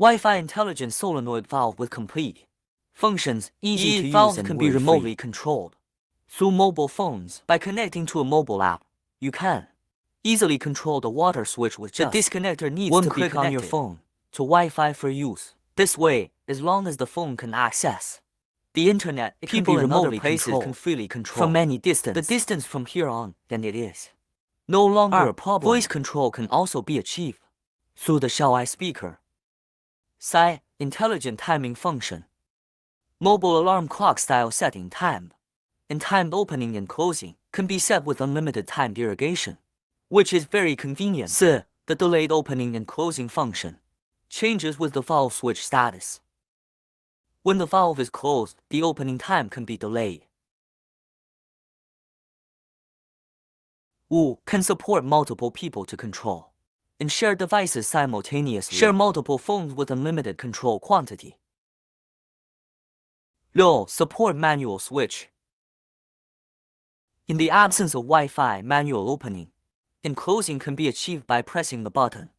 Wi-Fi intelligent solenoid valve with complete functions, easy to use, valves and can be worry-free. remotely controlled Through mobile phones. By connecting to a mobile app, you can easily control the water switch with just the disconnector needs one to be click on your connected phone to Wi-Fi for use. This way, as long as the phone can access the internet, it people can be in other remotely places controlled can freely control from any distance. the distance from here on, then it is no longer R. a problem. Voice control can also be achieved through the Xiaoai speaker. Psi, intelligent timing function. Mobile alarm clock style setting time and timed opening and closing can be set with unlimited timed irrigation, which is very convenient. S. The delayed opening and closing function changes with the valve switch status. When the valve is closed, the opening time can be delayed. Wu can support multiple people to control and share devices simultaneously. Share multiple phones with unlimited control quantity. 6. Support manual switch. In the absence of Wi-Fi, manual opening and closing can be achieved by pressing the button